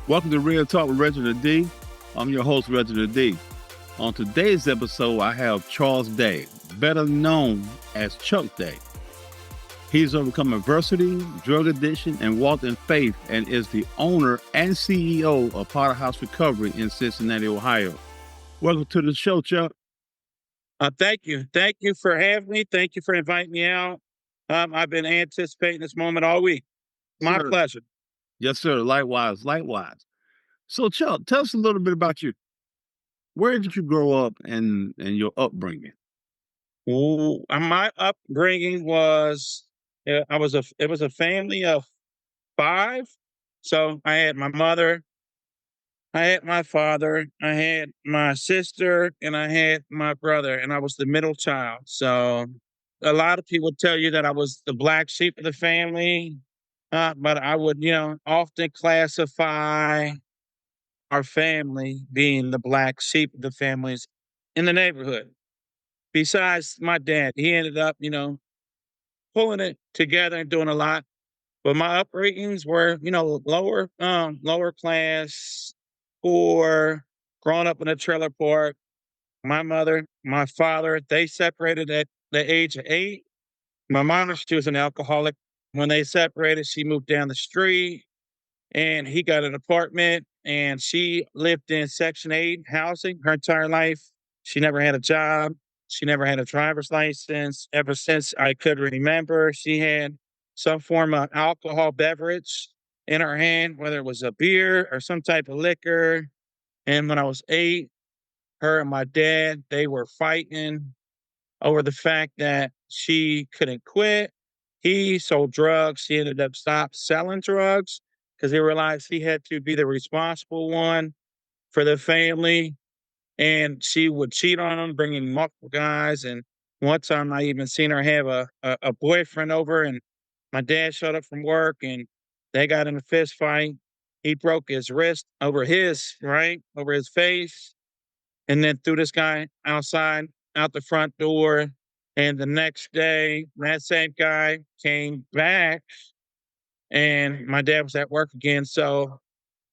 Welcome to Real Talk with Reginald D. I'm your host, Reginald D. On today's episode, I have Charles Day, better known as Chuck Day. He's overcome adversity, drug addiction, and walked in faith, and is the owner and CEO of Powerhouse Recovery in Cincinnati, Ohio. Welcome to the show, Chuck. Thank you. Thank you for having me. Thank you for inviting me out. I've been anticipating this moment all week. My Sure. pleasure. Yes, sir. Likewise, likewise. So, Chuck, tell us a little bit about you. Where did you grow up and your upbringing? Ooh, my upbringing was it was a family of five. So I had my mother, I had my father, I had my sister, and I had my brother, and I was the middle child. So a lot of people tell you that I was the black sheep of the family, but I would, often classify our family being the black sheep of the families in the neighborhood. Besides my dad, he ended up, pulling it together and doing a lot. But my upbringings were, lower class, poor, growing up in a trailer park. My mother, my father, they separated at the age of 8. My mom, she was an alcoholic. When they separated, she moved down the street and he got an apartment and she lived in Section 8 housing her entire life. She never had a job. She never had a driver's license. Ever since I could remember, she had some form of alcohol beverage in her hand, whether it was a beer or some type of liquor. And when I was 8, her and my dad, they were fighting over the fact that she couldn't quit. He sold drugs. She ended up stopped selling drugs because he realized he had to be the responsible one for the family. And she would cheat on him, bringing multiple guys. And one time I even seen her have a boyfriend over, and my dad showed up from work and they got in a fist fight. He broke his wrist over over his face, and then threw this guy outside, out the front door. And the next day, that same guy came back and my dad was at work again. So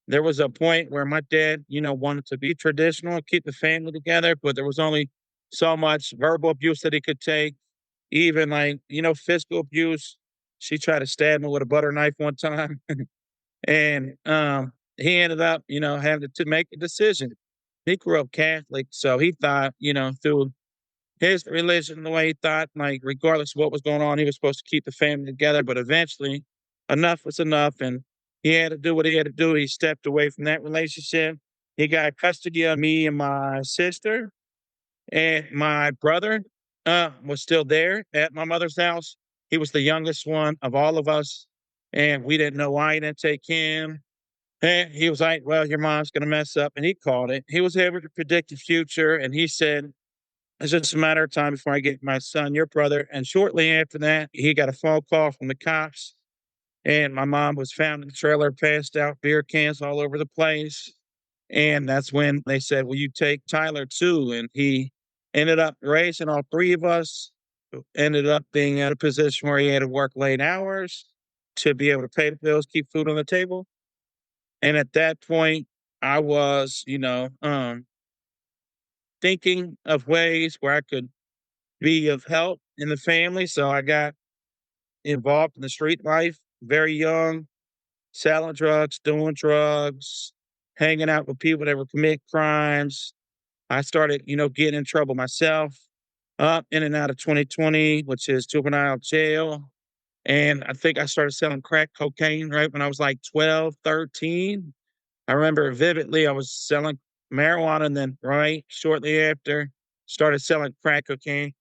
there was a point where my dad, wanted to be traditional and keep the family together, but there was only so much verbal abuse that he could take, even like, physical abuse. She tried to stab me with a butter knife one time. And he ended up, having to make a decision. He grew up Catholic, so he thought, through his religion, the way he thought, like regardless of what was going on, he was supposed to keep the family together. But eventually, enough was enough, and he had to do what he had to do. He stepped away from that relationship. He got custody of me and my sister, and my brother was still there at my mother's house. He was the youngest one of all of us, and we didn't know why he didn't take him. And he was like, "Well, your mom's going to mess up." And he called it. He was able to predict the future. And he said, "It's just a matter of time before I get my son, your brother." And shortly after that, he got a phone call from the cops. And my mom was found in the trailer, passed out, beer cans all over the place. And that's when they said, "Will you take Tyler too?" And he ended up raising all three of us, ended up being at a position where he had to work late hours to be able to pay the bills, keep food on the table. And at that point, I was, thinking of ways where I could be of help in the family. So I got involved in the street life very young, selling drugs, doing drugs, hanging out with people that were commit crimes. I started, getting in trouble myself, up in and out of 2020, which is juvenile jail. And I think I started selling crack cocaine right when I was like 12, 13. I remember vividly, I was selling marijuana and then right shortly after started selling crack cocaine.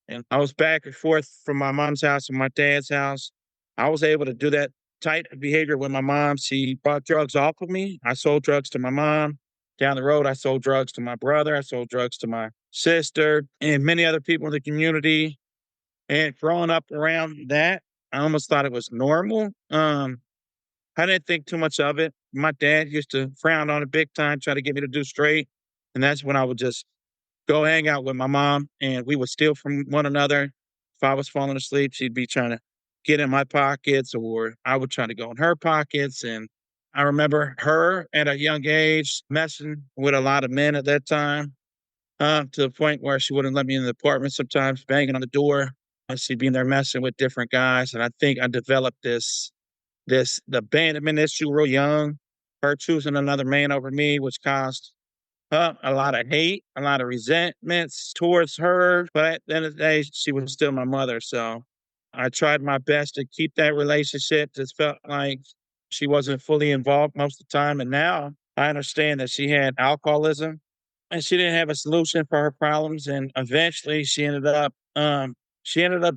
And I was back and forth from my mom's house and my dad's house. I was able to do that type of behavior with my mom. She bought drugs off of me. I sold drugs to my mom. Down the road, I sold drugs to my brother. I sold drugs to my sister and many other people in the community. And growing up around that, I almost thought it was normal. I didn't think too much of it. My dad used to frown on it big time, try to get me to do straight. And that's when I would just go hang out with my mom and we would steal from one another. If I was falling asleep, she'd be trying to get in my pockets or I would try to go in her pockets. And I remember her at a young age messing with a lot of men at that time, to the point where she wouldn't let me in the apartment sometimes, banging on the door. And she'd be in there messing with different guys. And I think I developed this the abandonment issue real young, her choosing another man over me, which caused a lot of hate, a lot of resentments towards her. But at the end of the day, she was still my mother. So I tried my best to keep that relationship. Just felt like she wasn't fully involved most of the time. And now I understand that she had alcoholism and she didn't have a solution for her problems. And eventually she ended up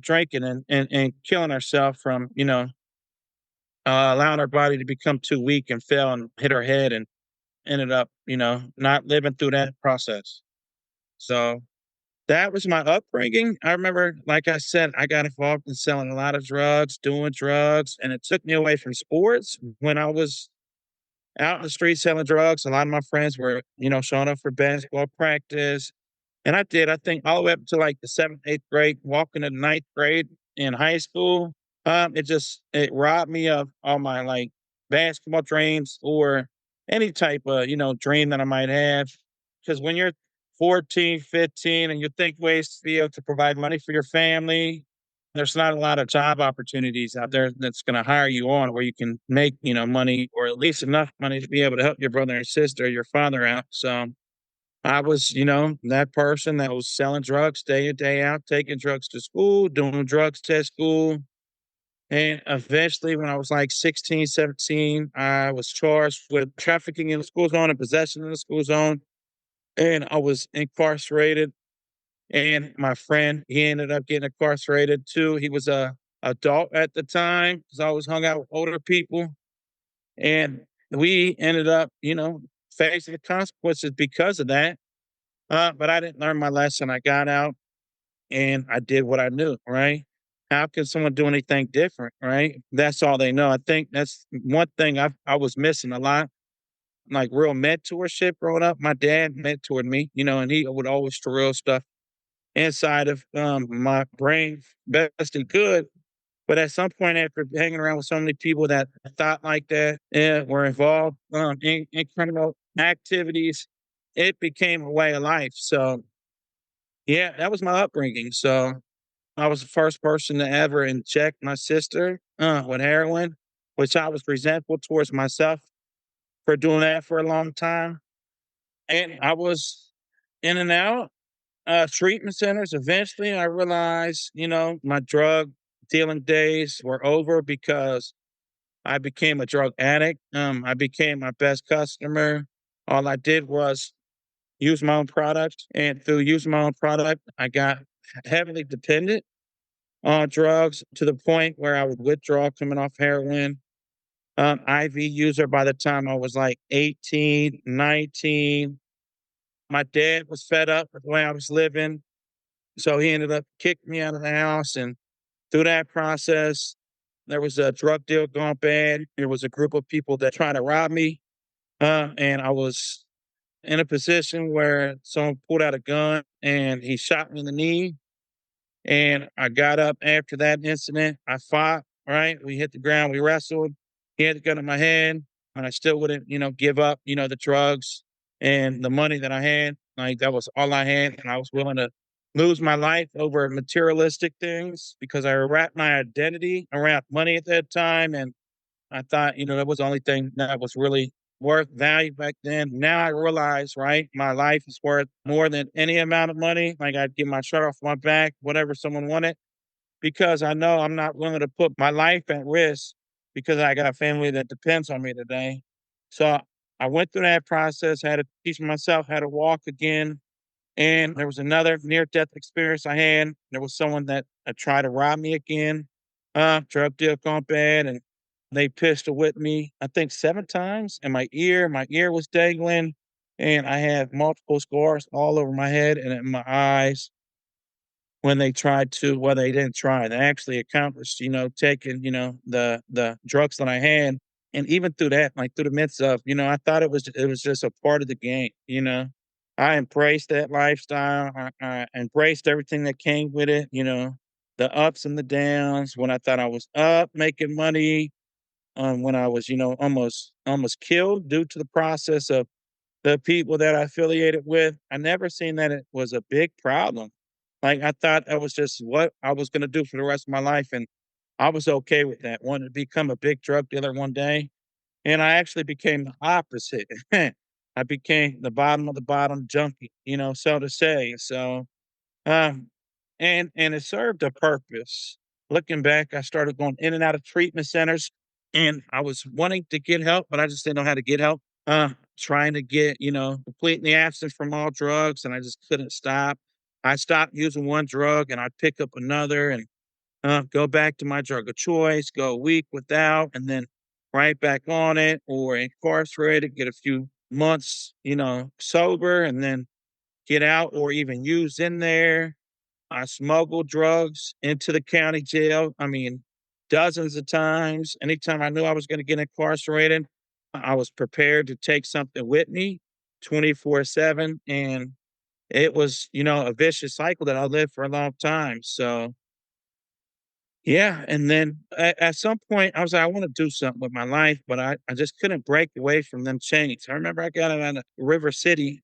drinking and killing herself from, allowing her body to become too weak and fell and hit her head and ended up, not living through that process. So that was my upbringing. I remember, like I said, I got involved in selling a lot of drugs, doing drugs, and it took me away from sports. When I was out in the street selling drugs, a lot of my friends were, showing up for basketball practice. And I did, I think, all the way up to like the seventh, eighth grade, walking to ninth grade in high school. It robbed me of all my like basketball dreams or any type of, dream that I might have. Because when you're 14, 15, and you think ways to be able to provide money for your family, there's not a lot of job opportunities out there that's going to hire you on where you can make, money or at least enough money to be able to help your brother and sister, your father out. So I was, that person that was selling drugs day in, day out, taking drugs to school, doing drugs at school. And eventually, when I was like 16, 17, I was charged with trafficking in the school zone and possession in the school zone. And I was incarcerated. And my friend, he ended up getting incarcerated too. He was a adult at the time because I always hung out with older people. And we ended up, facing the consequences because of that. But I didn't learn my lesson. I got out and I did what I knew, right? How can someone do anything different, right? That's all they know. I think that's one thing I was missing a lot, like real mentorship growing up. My dad mentored me, and he would always drill stuff inside of my brain, best and good. But at some point, after hanging around with so many people that thought like that, were involved in criminal activities, it became a way of life. So yeah, that was my upbringing. So I was the first person to ever inject my sister with heroin, which I was resentful towards myself for doing that for a long time. And I was in and out treatment centers. Eventually, I realized, my drug dealing days were over because I became a drug addict. I became my best customer. All I did was use my own product. And through using my own product, I got heavily dependent on drugs to the point where I would withdraw coming off heroin. IV user by the time I was like 18, 19. My dad was fed up with the way I was living. So he ended up kicking me out of the house. And through that process, there was a drug deal gone bad. There was a group of people that tried to rob me. And I was in a position where someone pulled out a gun and he shot me in the knee. And I got up after that incident. I fought, right? We hit the ground, we wrestled. He had the gun in my hand, and I still wouldn't, give up, the drugs and the money that I had. Like that was all I had. And I was willing to lose my life over materialistic things because I wrapped my identity around money at that time. And I thought, that was the only thing that was really worth value back then. Now I realize, right, my life is worth more than any amount of money. Like I'd give my shirt off my back, whatever someone wanted, because I know I'm not willing to put my life at risk because I got a family that depends on me today. So I went through that process, had to teach myself how to walk again. And there was another near death experience I had. There was someone that tried to rob me again. Drug deal gone bad, and they pistol whipped me, I think 7 times, and my ear was dangling, and I had multiple scars all over my head and in my eyes when they tried to well, they didn't try. They actually accomplished, taking, the drugs that I had. And even through that, like through the midst of, I thought it was just a part of the game. I embraced that lifestyle. I embraced everything that came with it, the ups and the downs. When I thought I was up making money, when I was, almost killed due to the process of the people that I affiliated with. I never seen that it was a big problem. Like I thought that was just what I was gonna do for the rest of my life, and I was okay with that. Wanted to become a big drug dealer one day, and I actually became the opposite. I became the bottom of the bottom junkie, so to say. So um, and it served a purpose. Looking back, I started going in and out of treatment centers, and I was wanting to get help, but I just didn't know how to get help. Trying to get, completely absent from all drugs, and I just couldn't stop. I stopped using one drug, and I'd pick up another, and go back to my drug of choice, go a week without, and then right back on it, or incarcerated, get a few months, sober, and then get out or even use in there. I smuggled drugs into the county jail. I mean, dozens of times. Anytime I knew I was going to get incarcerated, I was prepared to take something with me 24/7. And it was, a vicious cycle that I lived for a long time. So, yeah. And then at some point, I was like, I want to do something with my life, but I just couldn't break away from them chains. I remember I got out of River City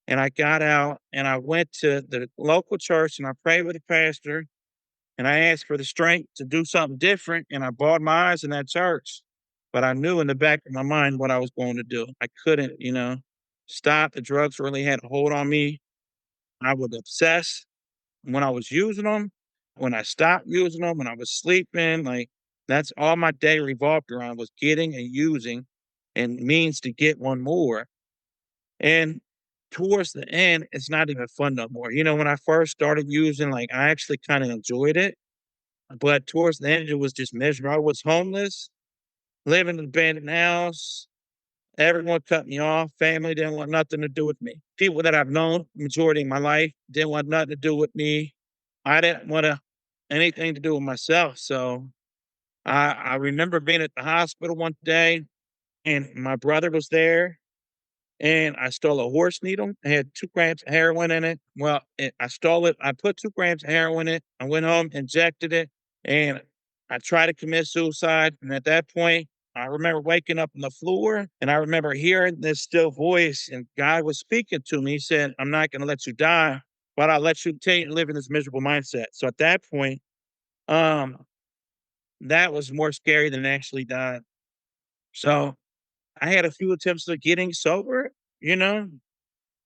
and I got out and I went to the local church and I prayed with the pastor and I asked for the strength to do something different. And I bawled my eyes in that church. But I knew in the back of my mind what I was going to do. I couldn't, stop. The drugs really had a hold on me. I would obsess when I was using them, when I stopped using them, when I was sleeping. Like that's all my day revolved around was getting and using and means to get one more. And towards the end, it's not even fun no more. When I first started using, like, I actually kind of enjoyed it, but towards the end, it was just miserable. I was homeless, living in an abandoned house. Everyone cut me off. Family didn't want nothing to do with me. People that I've known majority of my life didn't want nothing to do with me. I didn't want anything to do with myself. So I remember being at the hospital one day, and my brother was there and I stole a horse needle. It had 2 grams of heroin in it. Well, I stole it. I put 2 grams of heroin in it. I went home, injected it, and I tried to commit suicide. And at that point, I remember waking up on the floor and I remember hearing this still voice, and God was speaking to me. He said, I'm not going to let you die, but I'll let you continue to live in this miserable mindset. So at that point, um, that was more scary than actually dying. So I had a few attempts at getting sober, you know,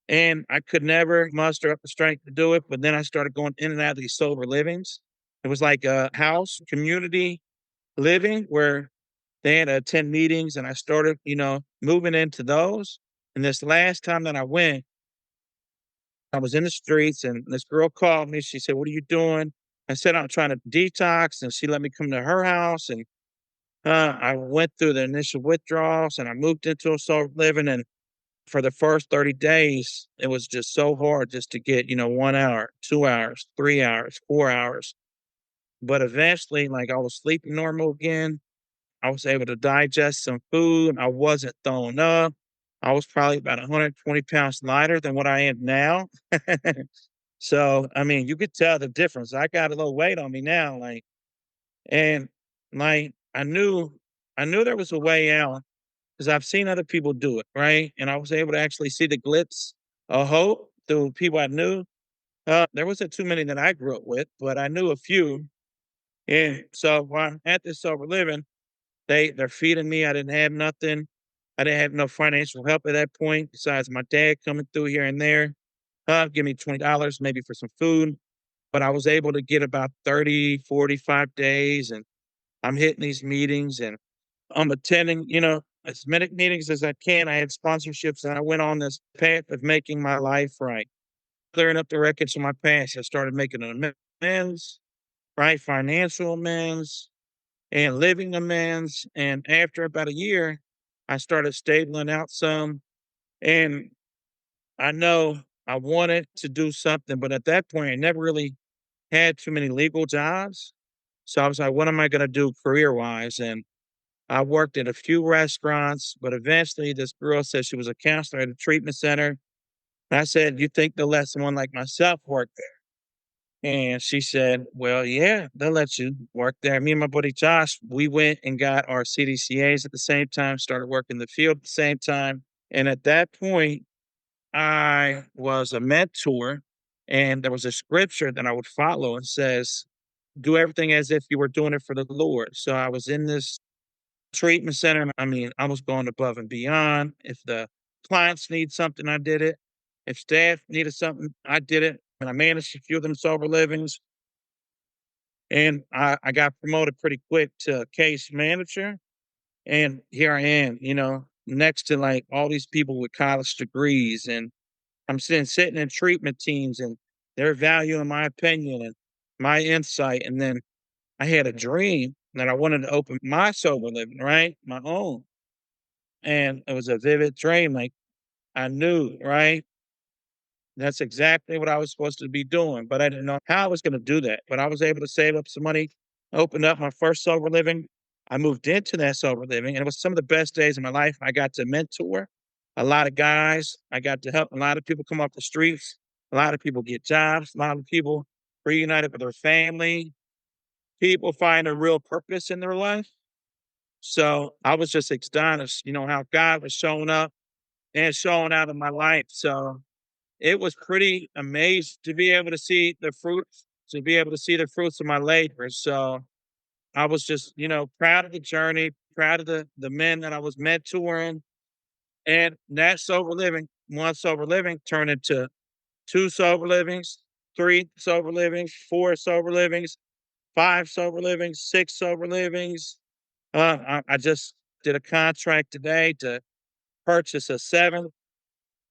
and I could never muster up the strength to do it, but then I started going in and out of these sober livings. It was like a house community living where they had to attend meetings, and I started, moving into those. And this last time that I went, I was in the streets and this girl called me. She said, "What are you doing?" I said, "I'm trying to detox." And she let me come to her house. And I went through the initial withdrawals and I moved into a sober living. And for the first 30 days, it was just so hard just to get, 1 hour, 2 hours, 3 hours, 4 hours. But eventually, like I was sleeping normal again. I was able to digest some food. I wasn't throwing up. I was probably about 120 pounds lighter than what I am now. So, I mean, you could tell the difference. I got a little weight on me now, and like I knew there was a way out because I've seen other people do it, right? And I was able to actually see the glimpse of hope through people I knew. There wasn't too many that I grew up with, but I knew a few. And so while I'm at this sober living, they're feeding me. I didn't have nothing. I didn't have no financial help at that point, besides my dad coming through here and there. Give me $20 maybe for some food. But I was able to get about 30, 45 days, and I'm hitting these meetings and I'm attending, as many meetings as I can. I had sponsorships and I went on this path of making my life right, clearing up the wreckage of my past. I started making amends, right? Financial amends and living amends. And after about a year, I started stabling out some. And I know I wanted to do something, but at that point, I never really had too many legal jobs. So I was like, what am I going to do career wise? And I worked at a few restaurants, but eventually this girl said she was a counselor at a treatment center. And I said, you think to let someone like myself work there? And she said, "Well, yeah, they'll let you work there." Me and my buddy Josh, we went and got our CDCAs at the same time, started working the field at the same time. And at that point, I was a mentor, and there was a scripture that I would follow and says, "Do everything as if you were doing it for the Lord." So I was in this treatment center. And I mean, I was going above and beyond. If the clients need something, I did it. If staff needed something, I did it. And I managed a few of them sober livings. And I got promoted pretty quick to case manager. And here I am, next to like all these people with college degrees. And I'm sitting in treatment teams and they're valuing my opinion and my insight. And then I had a dream that I wanted to open my sober living, right? My own. And it was a vivid dream. Like I knew, right? That's exactly what I was supposed to be doing, but I didn't know how I was going to do that. But I was able to save up some money, opened up my first sober living. I moved into that sober living, and it was some of the best days of my life. I got to mentor a lot of guys. I got to help a lot of people come off the streets. A lot of people get jobs. A lot of people reunited with their family. People find a real purpose in their life. So I was just astonished, how God was showing up and showing out in my life. So it was pretty amazing to be able to see the fruits, of my labor. So I was just, proud of the journey, proud of the men that I was mentoring. And that sober living, one sober living turned into two sober livings, three sober livings, four sober livings, five sober livings, six sober livings. I just did a contract today to purchase a seventh.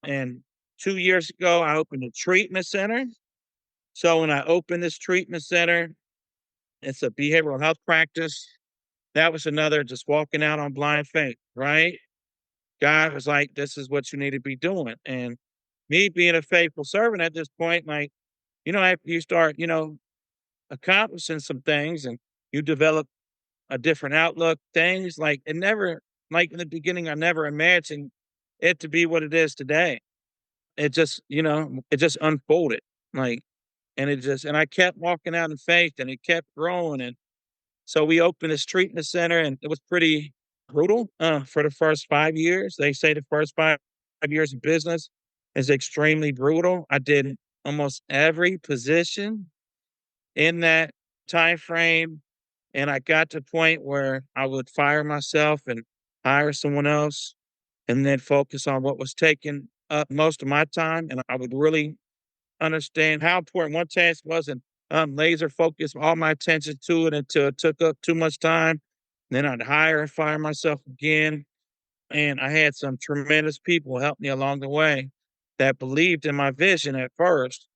And 2 years ago, I opened a treatment center. So when I opened this treatment center, it's a behavioral health practice. That was another just walking out on blind faith, right? God was like, this is what you need to be doing. And me being a faithful servant at this point, like, after you start, accomplishing some things and you develop a different outlook, things like it never, like in the beginning, I never imagined it to be what it is today. It just unfolded. Like, and I kept walking out in faith and it kept growing. And so we opened this treatment center and it was pretty brutal for the first 5 years. They say the first 5 years of business is extremely brutal. I did almost every position in that time frame. And I got to the point where I would fire myself and hire someone else and then focus on what was taking up most of my time. And I would really understand how important one task was and laser focus all my attention to it until it took up too much time. Then I'd hire and fire myself again. And I had some tremendous people help me along the way that believed in my vision at first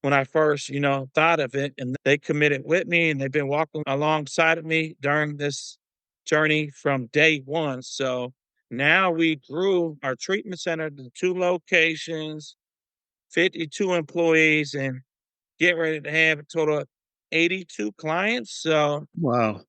when I first, thought of it. And they committed with me and they've been walking alongside of me during this journey from day one. So now we grew our treatment center to two locations, 52 employees, and get ready to have a total of 82 clients. So, Wow.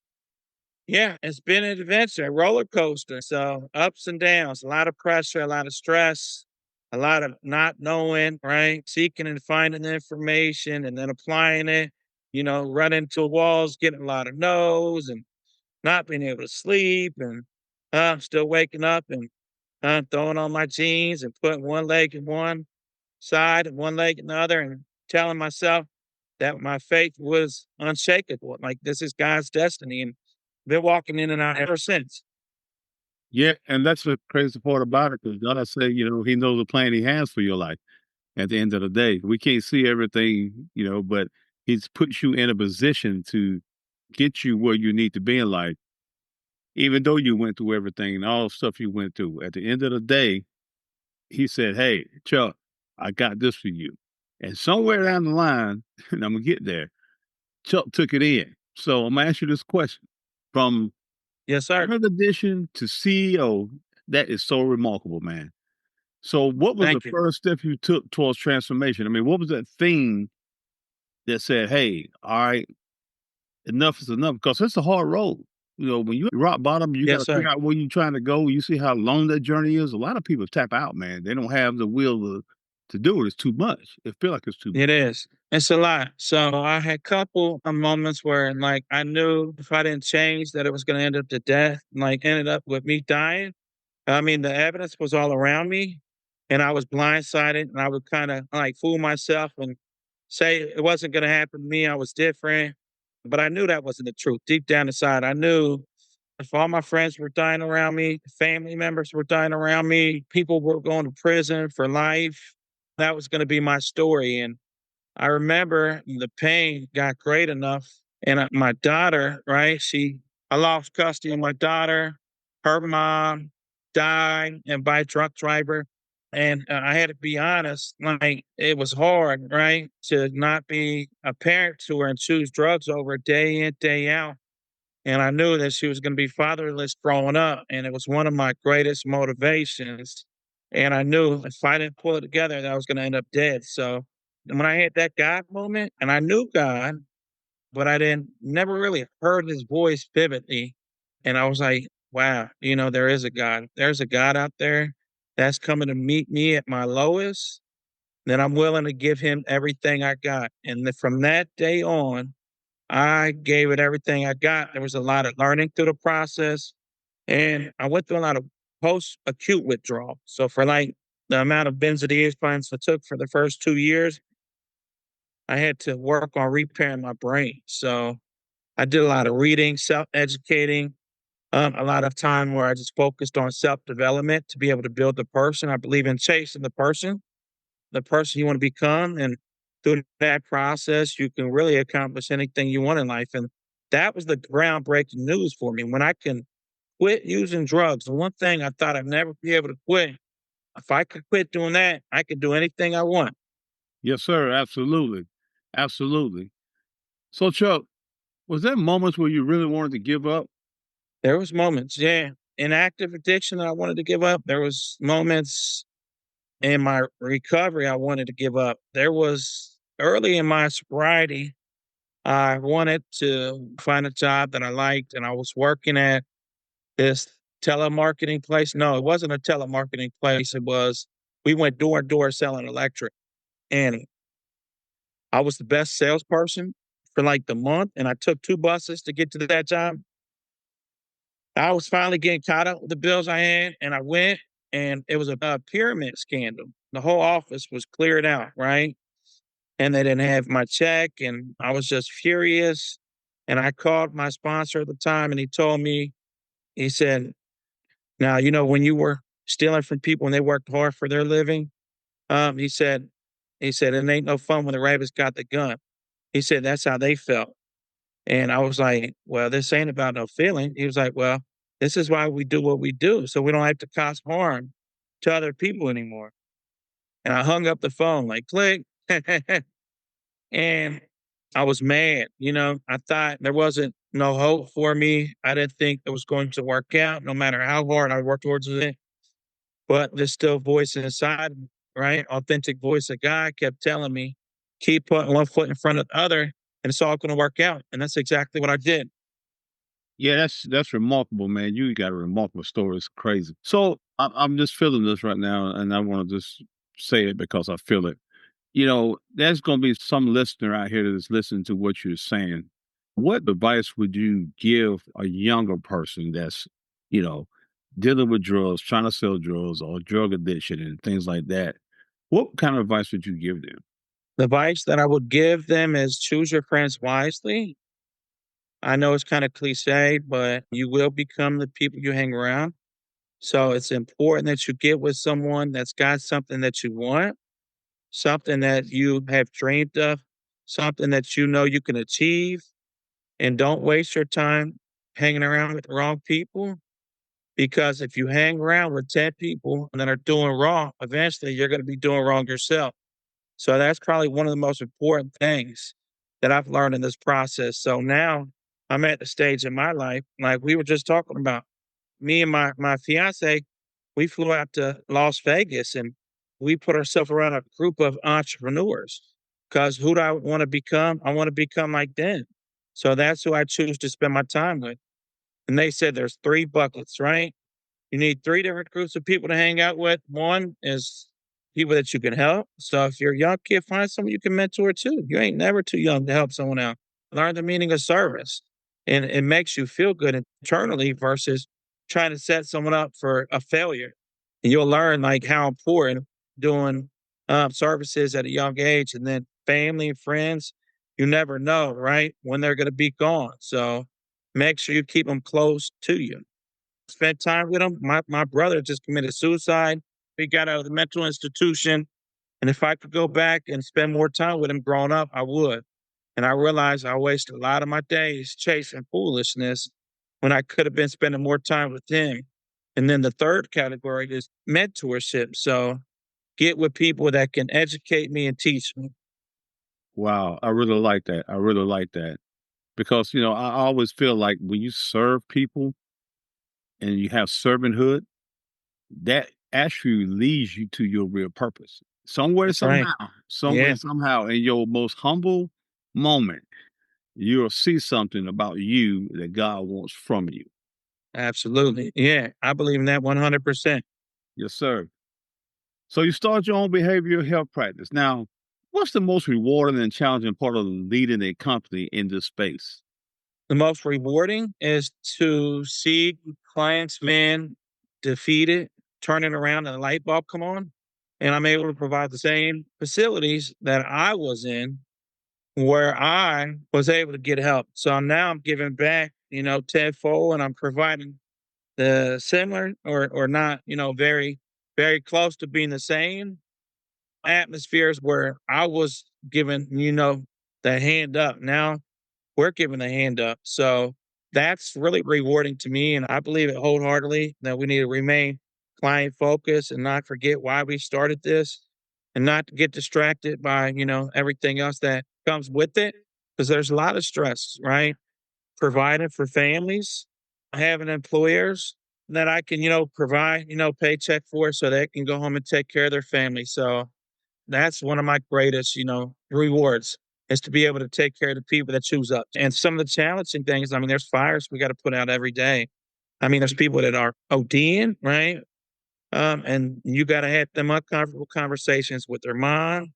yeah, it's been an adventure, a roller coaster. So, ups and downs, a lot of pressure, a lot of stress, a lot of not knowing, right? Seeking and finding the information and then applying it, running into walls, getting a lot of no's and not being able to sleep and still waking up and throwing on my jeans and putting one leg in one side and one leg in the other and telling myself that my faith was unshakable. Like this is God's destiny. And been walking in and out ever since. Yeah, and that's the crazy part about it, because God said, He knows the plan He has for your life. At the end of the day, we can't see everything, but He's put you in a position to get you where you need to be in life, even though you went through everything and all the stuff you went through. At the end of the day, He said, "Hey, Chuck, I got this for you." And somewhere down the line, and I'm gonna get there, Chuck took it in. So I'm gonna ask you this question: from Yes, sir. third edition to CEO, that is so remarkable, man. So what was the Thank you. first step you took towards transformation? I mean, what was that thing that said, "Hey, all right, enough is enough"? Because it's a hard road. When you rock bottom, you got Yes, to sir. figure out where you're trying to go. You see how long that journey is. A lot of people tap out, man. They don't have the will to do it. It's too much. It feel like it's too much. It is. It's a lot. So I had couple of moments where like I knew if I didn't change that it was gonna end up to death, like ended up with me dying. I mean, the evidence was all around me and I was blindsided and I would kind of like fool myself and say it wasn't gonna happen to me. I was different. But I knew that wasn't the truth. Deep down inside, I knew if all my friends were dying around me, family members were dying around me, people were going to prison for life, that was gonna be my story. And I remember the pain got great enough, and my daughter, right? I lost custody of my daughter. Her mom died, and by a truck driver. And I had to be honest, like it was hard, right, to not be a parent to her and choose drugs over day in, day out. And I knew that she was going to be fatherless growing up, and it was one of my greatest motivations. And I knew if I didn't pull it together, that I was going to end up dead. So when I had that God moment, and I knew God, but I didn't never really heard his voice vividly. And I was like, wow, there is a God. There's a God out there that's coming to meet me at my lowest. Then I'm willing to give him everything I got. And from that day on, I gave it everything I got. There was a lot of learning through the process, and I went through a lot of post-acute withdrawal. So for like the amount of benzodiazepines I took for the first 2 years, I had to work on repairing my brain. So I did a lot of reading, self-educating, a lot of time where I just focused on self-development to be able to build the person. I believe in chasing the person you want to become. And through that process, you can really accomplish anything you want in life. And that was the groundbreaking news for me. When I can quit using drugs, the one thing I thought I'd never be able to quit, if I could quit doing that, I could do anything I want. Yes, sir. Absolutely. Absolutely. So, Chuck, was there moments where you really wanted to give up? There was moments, yeah. In active addiction that I wanted to give up. There was moments in my recovery I wanted to give up. There was early in my sobriety, I wanted to find a job that I liked, and I was working at this telemarketing place. No, it wasn't a telemarketing place. We went door to door selling electric. And I was the best salesperson for like the month. And I took 2 buses to get to that job. I was finally getting caught up with the bills I had. And I went, and it was a pyramid scandal. The whole office was cleared out, right? And they didn't have my check. And I was just furious. And I called my sponsor at the time, and he told me, he said, now, when you were stealing from people and they worked hard for their living, he said, it ain't no fun when the rabbits got the gun. He said that's how they felt. And I was like, well, this ain't about no feeling. He was like, well, this is why we do what we do, so we don't have to cause harm to other people anymore. And I hung up the phone like click. And I was mad. I thought there wasn't no hope for me. I didn't think it was going to work out no matter how hard I worked towards it. But there's still voice inside, right? Authentic voice of God kept telling me, keep putting one foot in front of the other, and it's all going to work out. And that's exactly what I did. Yeah, that's remarkable, man. You got a remarkable story. It's crazy. So I'm just feeling this right now, and I want to just say it because I feel it. There's going to be some listener out here that's listening to what you're saying. What advice would you give a younger person that's, you know, dealing with drugs, trying to sell drugs or drug addiction and things like that? What kind of advice would you give them? The advice that I would give them is choose your friends wisely. I know it's kind of cliche, but you will become the people you hang around. So it's important that you get with someone that's got something that you want, something that you have dreamed of, something that you know you can achieve. And don't waste your time hanging around with the wrong people. Because if you hang around with 10 people that are doing wrong, eventually you're going to be doing wrong yourself. So that's probably one of the most important things that I've learned in this process. So now I'm at the stage in my life, like we were just talking about. Me and my fiance, we flew out to Las Vegas and we put ourselves around a group of entrepreneurs. Because who do I want to become? I want to become like them. So that's who I choose to spend my time with. And they said there's 3 buckets, right? You need 3 different groups of people to hang out with. One is people that you can help. So if you're a young kid, find someone you can mentor too. You ain't never too young to help someone out. Learn the meaning of service. And it makes you feel good internally versus trying to set someone up for a failure. And you'll learn like how important doing services at a young age, and then family and friends, you never know, right? When they're going to be gone. So make sure you keep them close to you. Spend time with them. My brother just committed suicide. He got out of the mental institution. And if I could go back and spend more time with him growing up, I would. And I realized I wasted a lot of my days chasing foolishness when I could have been spending more time with him. And then the third category is mentorship. So get with people that can educate me and teach me. Wow, I really like that. I really like that because I always feel like when you serve people and you have servanthood, that actually leads you to your real purpose. Somewhere, That's right. somehow, somewhere, Yeah, somehow, in your most humble moment, you'll see something about you that God wants from you. absolutely. Yeah, I believe in that 100%. Yes, sir. So you start your own behavioral health practice. Now, what's the most rewarding and challenging part of leading a company in this space? The most rewarding is to see clients, man, defeated, turn it around, and the light bulb come on. And I'm able to provide the same facilities that I was in where I was able to get help. So now I'm giving back, tenfold, and I'm providing the similar or not, very, very close to being the same atmospheres where I was given, the hand up. Now we're giving the hand up. So that's really rewarding to me. And I believe it wholeheartedly that we need to remain client focused and not forget why we started this and not to get distracted by, everything else that comes with it. Because there's a lot of stress, right? Providing for families, having employers that I can, provide, paycheck for so they can go home and take care of their family. So that's one of my greatest, rewards is to be able to take care of the people that choose us. And some of the challenging things, I mean, there's fires we got to put out every day. I mean, there's people that are ODing, right? And you got to have them uncomfortable conversations with their mom,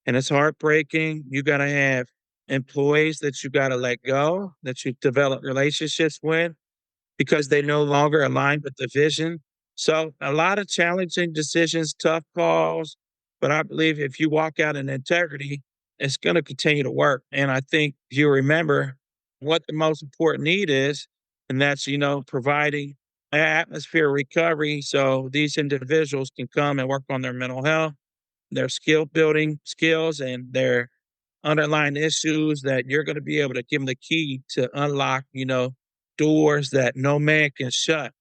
and it's heartbreaking. You got to have employees that you got to let go, that you develop relationships with because they no longer align with the vision. So a lot of challenging decisions, tough calls, but I believe if you walk out in integrity, it's going to continue to work. And I think you remember what the most important need is, and that's providing an atmosphere of recovery so these individuals can come and work on their mental health, their skill building skills, and their underlying issues that you're going to be able to give them the key to unlock, doors that no man can shut.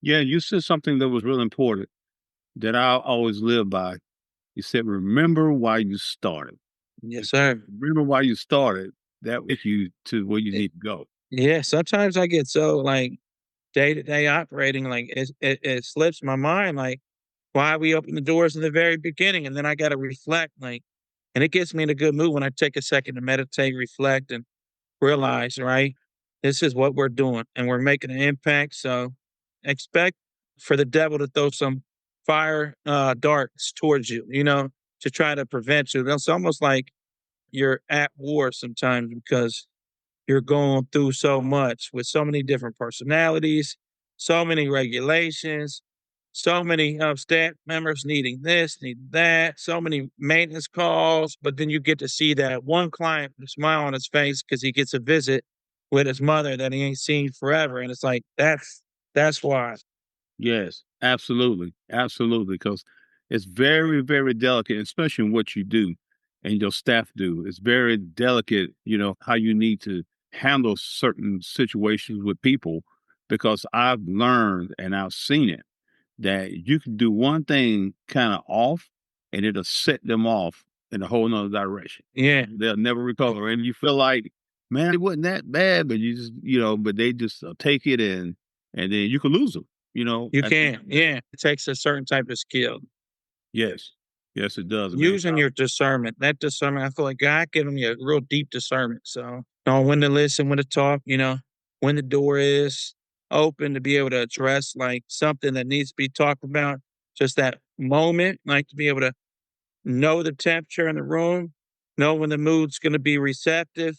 Yeah, you said something that was really important that I always live by. You said, remember why you started. Yes, If sir. remember why you started, that will get you to where you Eh, need to go. Yeah, sometimes I get so like day to day operating, like it slips my mind, like why we open the doors in the very beginning, and then I got to reflect, like, and it gets me in a good mood when I take a second to meditate, reflect, and realize, right, this is what we're doing, and we're making an impact. So expect for the devil to throw some fire darts towards you, to try to prevent you. It's almost like you're at war sometimes because you're going through so much with so many different personalities, so many regulations, so many staff members needing this, needing that, so many maintenance calls. But then you get to see that one client with a smile on his face because he gets a visit with his mother that he ain't seen forever. And it's like, that's why. Yes, absolutely. Absolutely. Because it's very, very delicate, especially in what you do and your staff do. It's very delicate, how you need to handle certain situations with people because I've learned and I've seen it that you can do one thing kind of off and it'll set them off in a whole nother direction. Yeah, They'll never recover. And you feel like, man, it wasn't that bad, but you just, but they just take it and then you can lose them, you at the can. Yeah. It takes a certain type of skill. yes. Yes, it does, man. Using your discernment. That discernment, I feel like God giving you a real deep discernment. So know when to listen, when to talk, when the door is open to be able to address like something that needs to be talked about. Just that moment, like to be able to know the temperature in the room, know when the mood's going to be receptive,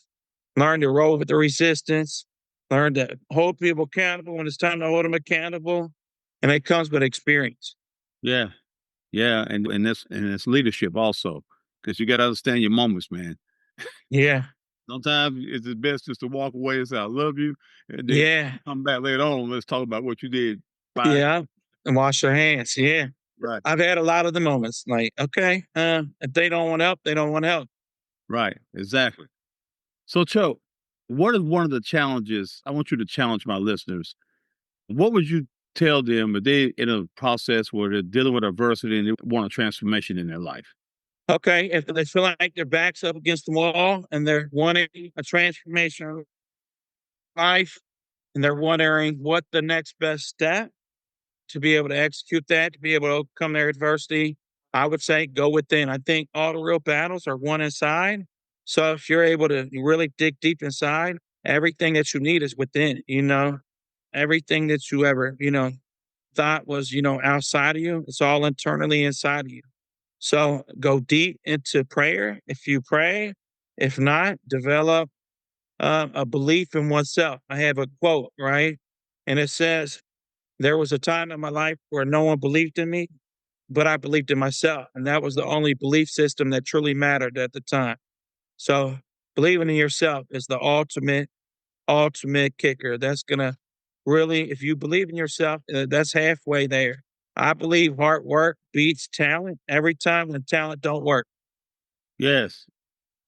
learn to roll with the resistance, learn to hold people accountable when it's time to hold them accountable. And it comes with experience. Yeah. Yeah. And it's leadership also. Because you gotta understand your moments, man. Yeah. Sometimes it's best just to walk away and say, I love you. And then Yeah. come back later on. Let's talk about what you did. Bye. Yeah. And wash your hands. Yeah. Right. I've had a lot of the moments like, okay, if they don't want help, they don't want help. Right. Exactly. So, Cho, what is one of the challenges? I want you to challenge my listeners. What would you tell them if they in a process where they're dealing with adversity and they want a transformation in their life? Okay. If they feel like their back's up against the wall and they're wanting a transformation in life and they're wondering what the next best step to be able to execute that, to be able to overcome their adversity, I would say go within. I think all the real battles are won inside. So if you're able to really dig deep inside, everything that you need is within, everything that you ever, thought was, outside of you, it's all internally inside of you. So go deep into prayer if you pray. If not, develop a belief in oneself. I have a quote, right? And it says, there was a time in my life where no one believed in me, but I believed in myself. And that was the only belief system that truly mattered at the time. So believing in yourself is the ultimate kicker. That's going to really, if you believe in yourself, that's halfway there. I believe hard work beats talent every time when talent don't work. Yes.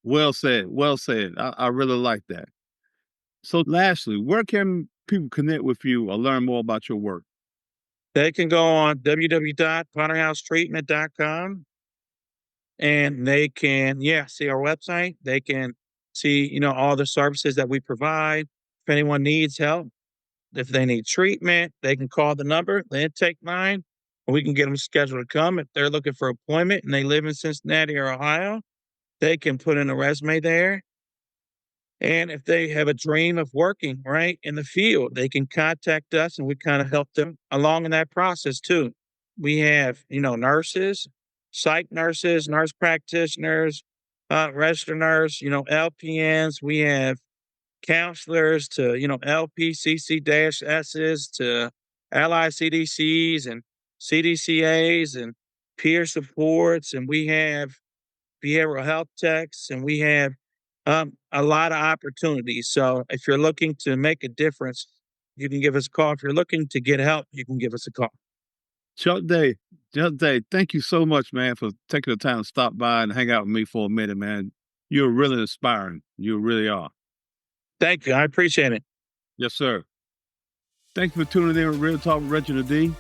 Well said. Well said. I really like that. So, lastly, where can people connect with you or learn more about your work? They can go on www.potterhousetreatment.com and they can, see our website. They can see, all the services that we provide. If anyone needs help, if they need treatment, they can call the number, the intake line, and we can get them scheduled to come. If they're looking for appointment and they live in Cincinnati or Ohio, they can put in a resume there. And if they have a dream of working right in the field, they can contact us and we kind of help them along in that process too. We have, nurses, psych nurses, nurse practitioners, registered nurse, LPNs. We have counselors to, LPCC-S's to LICDCs and CDCAs and peer supports. And we have behavioral health techs, and we have a lot of opportunities. So if you're looking to make a difference, you can give us a call. If you're looking to get help, you can give us a call. Chuck Day, Chuck Day, thank you so much, man, for taking the time to stop by and hang out with me for a minute, man. You're really inspiring. You really are. Thank you. I appreciate it. Yes, sir. Thank you for tuning in with Real Talk with Reginald D.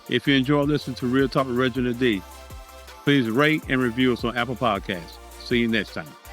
If you enjoy listening to Real Talk with Reginald D, please rate and review us on Apple Podcasts. See you next time.